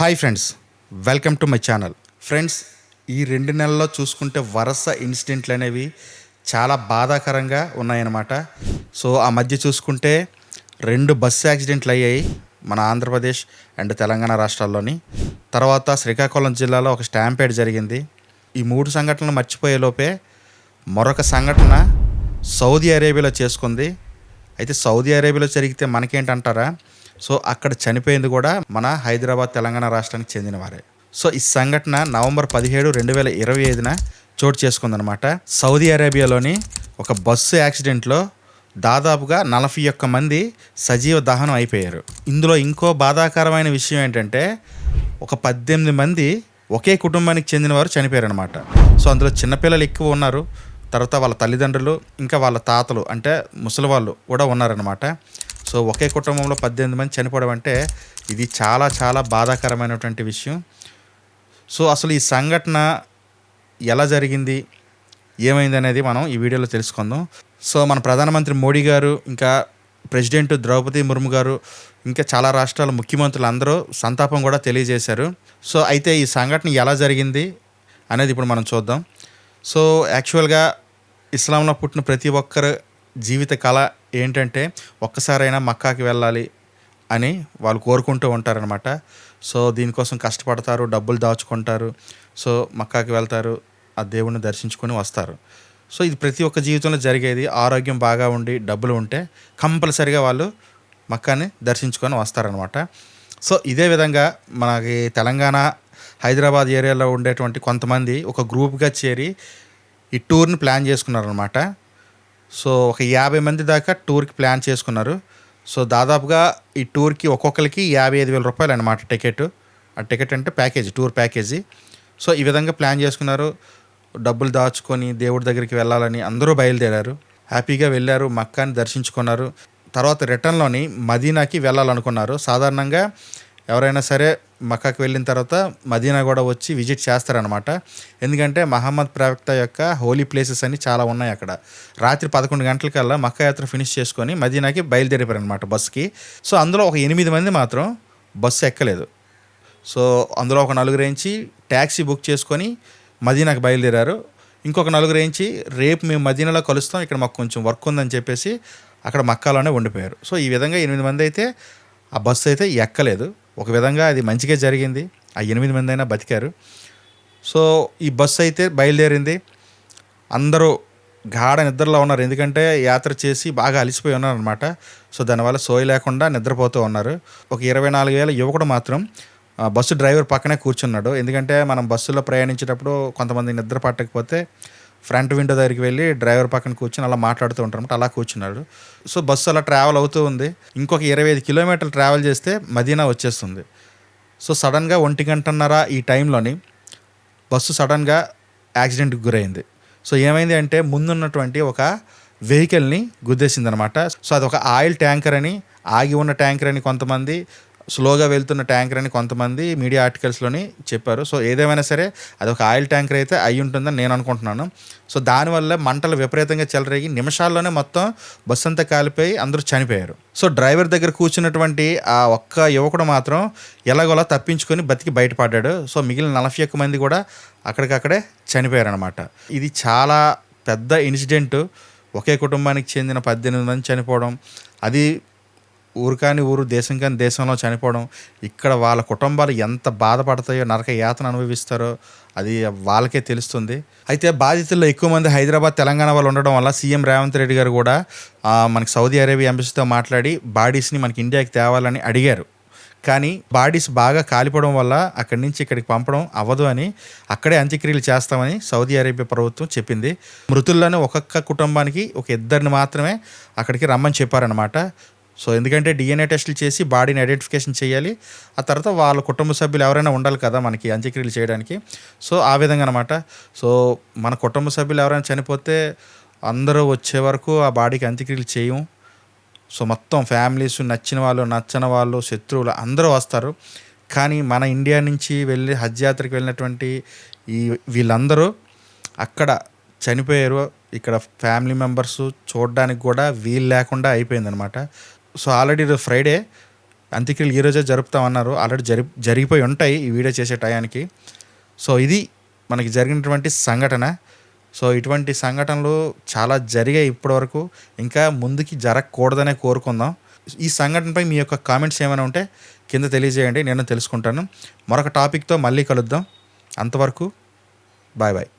Hi friends, welcome to my channel. Friends, ఈ 2 నెలల్లో చూసుకుంటే వరుస ఇన్సిడెంట్లు అనేవి చాలా బాధాకరంగా ఉన్నాయన్నమాట. సో ఆ మధ్య చూసుకుంటే 2 బస్సు యాక్సిడెంట్లు అయ్యాయి మన ఆంధ్రప్రదేశ్ అండ్ తెలంగాణ రాష్ట్రాల్లోని. తర్వాత శ్రీకాకుళం జిల్లాలో ఒక స్టాంపేడ్ జరిగింది. ఈ 3 సంఘటనలు మర్చిపోయే లోపే మరొక సంఘటన సౌదీ అరేబియాలో చేసుకుంది. అయితే సౌదీ అరేబియాలో జరిగితే మనకేంటంటారా? సో అక్కడ చనిపోయింది కూడా మన హైదరాబాద్ తెలంగాణ రాష్ట్రానికి చెందిన వారే. సో ఈ సంఘటన నవంబర్ 17, 2025న చోటు చేసుకుందనమాట. సౌదీ అరేబియాలోని ఒక బస్సు యాక్సిడెంట్లో దాదాపుగా 41 మంది సజీవ దహనం అయిపోయారు. ఇందులో ఇంకో బాధాకరమైన విషయం ఏంటంటే ఒక 18 మంది ఒకే కుటుంబానికి చెందిన వారు చనిపోయారనమాట. సో అందులో చిన్నపిల్లలు ఎక్కువ ఉన్నారు. తర్వాత వాళ్ళ తల్లిదండ్రులు, ఇంకా వాళ్ళ తాతలు అంటే ముసలి వాళ్ళు కూడా ఉన్నారనమాట. సో ఒకే కుటుంబంలో 18 మంది చనిపోవడం అంటే ఇది చాలా చాలా బాధాకరమైనటువంటి విషయం. సో అసలు ఈ సంఘటన ఎలా జరిగింది, ఏమైంది అనేది మనం ఈ వీడియోలో తెలుసుకుందాం. సో మన ప్రధానమంత్రి మోడీ గారు, ఇంకా ప్రెసిడెంట్ ద్రౌపది ముర్ము గారు, ఇంకా చాలా రాష్ట్రాల ముఖ్యమంత్రులు అందరూ సంతాపం కూడా తెలియజేశారు. సో అయితే ఈ సంఘటన ఎలా జరిగింది అనేది ఇప్పుడు మనం చూద్దాం. సో యాక్చువల్గా ఇస్లాంలో పుట్టిన ప్రతి ఒక్కరు జీవిత కళ ఏంటంటే ఒక్కసారైనా మక్కాకి వెళ్ళాలి అని వాళ్ళు కోరుకుంటూ ఉంటారనమాట. సో దీనికోసం కష్టపడతారు, డబ్బులు దాచుకుంటారు. సో మక్కాకి వెళ్తారు, ఆ దేవుణ్ణి దర్శించుకొని వస్తారు. సో ఇది ప్రతి ఒక్క జీవితంలో జరిగేది. ఆరోగ్యం బాగా ఉండి డబ్బులు ఉంటే కంపల్సరిగా వాళ్ళు మక్కాని దర్శించుకొని వస్తారనమాట. సో ఇదే విధంగా మనకి తెలంగాణ హైదరాబాద్ ఏరియాలో ఉండేటువంటి కొంతమంది ఒక గ్రూప్గా చేరి ఈ టూర్ని ప్లాన్ చేసుకున్నారనమాట. సో ఒక 50 మంది దాకా టూర్కి ప్లాన్ చేసుకున్నారు. సో దాదాపుగా ఈ టూర్కి ఒక్కొక్కరికి 55,000 రూపాయలు అనమాట టికెట్. ఆ టికెట్ అంటే ప్యాకేజీ, టూర్ ప్యాకేజీ. సో ఈ విధంగా ప్లాన్ చేసుకున్నారు. డబ్బులు దాచుకొని దేవుడి దగ్గరికి వెళ్ళాలని అందరూ బయలుదేరారు. హ్యాపీగా వెళ్ళారు, మక్కాని దర్శించుకున్నారు. తర్వాత రిటర్న్లోని మదీనాకి వెళ్ళాలనుకున్నారు. సాధారణంగా ఎవరైనా సరే మక్కాకి వెళ్ళిన తర్వాత మదీనా కూడా వచ్చి విజిట్ చేస్తారనమాట. ఎందుకంటే మహమ్మద్ ప్రవక్త యొక్క హోలీ ప్లేసెస్ అని చాలా ఉన్నాయి అక్కడ. రాత్రి 11 గంటలకల్లా మక్కా యాత్ర ఫినిష్ చేసుకొని మదీనాకి బయలుదేరిపోయారనమాట బస్సుకి. సో అందులో ఒక 8 మంది మాత్రం బస్సు ఎక్కలేదు. సో అందులో ఒక 4 ఏంచి ట్యాక్సీ బుక్ చేసుకొని మదీనాకి బయలుదేరారు. ఇంకొక 4 ఏంచి రేపు మేము మదీనాలో కలుస్తాం, ఇక్కడ మాకు కొంచెం వర్క్ ఉందని చెప్పేసి అక్కడ మక్కాలోనే ఉండిపోయారు. సో ఈ విధంగా 8 మంది అయితే ఆ బస్సు అయితే ఎక్కలేదు. ఒక విధంగా అది మంచిగా జరిగింది. ఆ 8 మంది అయినా బతికారు. సో ఈ బస్సు అయితే బయలుదేరింది. అందరూ గాఢ నిద్రలో ఉన్నారు. ఎందుకంటే యాత్ర చేసి బాగా అలసిపోయి ఉన్నారు అనమాట. సో దానివల్ల సోయి లేకుండా నిద్రపోతూ ఉన్నారు. ఒక 24 ఏళ్ళ యువకుడు మాత్రం బస్సు డ్రైవర్ పక్కనే కూర్చున్నాడు. ఎందుకంటే మనం బస్సులో ప్రయాణించేటప్పుడు కొంతమంది నిద్ర పట్టకపోతే ఫ్రంట్ విండో దగ్గరికి వెళ్ళి డ్రైవర్ పక్కన కూర్చొని అలా మాట్లాడుతూ ఉంటారు. అలా కూర్చున్నాడు. సో బస్సు అలా ట్రావెల్ అవుతూ ఉంది. ఇంకొక 25 కిలోమీటర్లు ట్రావెల్ చేస్తే మదీనా వచ్చేస్తుంది. సో సడన్గా 1:30 ఈ టైంలోని బస్సు సడన్గా యాక్సిడెంట్కి గురైంది. సో ఏమైంది అంటే ముందున్నటువంటి ఒక వెహికల్ని గుద్దేసింది అనమాట. సో అది ఒక ఆయిల్ ట్యాంకర్ అని, ఆగి ఉన్న ట్యాంకర్ అని కొంతమంది, స్లోగా వెళ్తున్న ట్యాంకర్ అని కొంతమంది మీడియా ఆర్టికల్స్లోని చెప్పారు. సో ఏదేమైనా సరే అది ఒక ఆయిల్ ట్యాంకర్ అయితే అయి ఉంటుందని నేను అనుకుంటున్నాను. సో దానివల్ల మంటలు విపరీతంగా చెలరేగి నిమిషాల్లోనే మొత్తం బస్సు అంతా కాలిపోయి అందరూ చనిపోయారు. సో డ్రైవర్ దగ్గర కూర్చున్నటువంటి ఆ ఒక్క యువకుడు మాత్రం ఎలాగోలా తప్పించుకొని బతికి బయటపడ్డాడు. సో మిగిలిన 41 మంది కూడా అక్కడికక్కడే చనిపోయారు అనమాట. ఇది చాలా పెద్ద ఇన్సిడెంట్. ఒకే కుటుంబానికి చెందిన 18 మంది చనిపోవడం, అది ఊరు కాని ఊరు, దేశం కాని దేశంలో చనిపోవడం, ఇక్కడ వాళ్ళ కుటుంబాలు ఎంత బాధపడతాయో, నరక యాతన అనుభవిస్తారో అది వాళ్ళకే తెలుస్తుంది. అయితే బాధితుల్లో ఎక్కువ మంది హైదరాబాద్ తెలంగాణ వాళ్ళు ఉండడం వల్ల సీఎం రేవంత్ రెడ్డి గారు కూడా మనకి సౌదీ అరేబియా ఎంబసీతో మాట్లాడి బాడీస్ని మనకి ఇండియాకి తేవాలని అడిగారు. కానీ బాడీస్ బాగా కాలిపోవడం వల్ల అక్కడి నుంచి ఇక్కడికి పంపడం అవ్వదు అని, అక్కడే అంత్యక్రియలు చేస్తామని సౌదీ అరేబియా ప్రభుత్వం చెప్పింది. మృతుల్లోనే ఒక్కొక్క కుటుంబానికి ఒక 2 మాత్రమే అక్కడికి రమ్మని చెప్పారనమాట. సో ఎందుకంటే DNA టెస్టులు చేసి బాడీని ఐడెంటిఫికేషన్ చేయాలి. ఆ తర్వాత వాళ్ళ కుటుంబ సభ్యులు ఎవరైనా ఉండాలి కదా మనకి అంత్యక్రియలు చేయడానికి. సో ఆ విధంగా అనమాట. సో మన కుటుంబ సభ్యులు ఎవరైనా చనిపోతే అందరూ వచ్చే వరకు ఆ బాడీకి అంత్యక్రియలు చేయం. సో మొత్తం ఫ్యామిలీస్, నచ్చిన వాళ్ళు, నచ్చని వాళ్ళు, శత్రువులు అందరూ వస్తారు. కానీ మన ఇండియా నుంచి వెళ్ళి హజ్ యాత్రకి వెళ్ళినటువంటి వీళ్ళందరూ అక్కడ చనిపోయారు. ఇక్కడ ఫ్యామిలీ మెంబర్స్ చూడడానికి కూడా వీలు లేకుండా అయిపోయిందనమాట. సో ఆల్రెడీ ఫ్రైడే అంత్యక్రియలు ఈరోజే జరుపుతామన్నారు. ఆల్రెడీ జరిగిపోయి ఉంటాయి ఈ వీడియో చేసే టయానికి. సో ఇది మనకి జరిగినటువంటి సంఘటన. సో ఇటువంటి సంఘటనలు చాలా జరిగాయి ఇప్పటివరకు. ఇంకా ముందుకి జరగకూడదనే కోరుకుందాం. ఈ సంఘటనపై మీ యొక్క కామెంట్స్ ఏమైనా ఉంటే కింద తెలియజేయండి, నేను తెలుసుకుంటాను. మరొక టాపిక్తో మళ్ళీ కలుద్దాం. అంతవరకు బాయ్ బాయ్.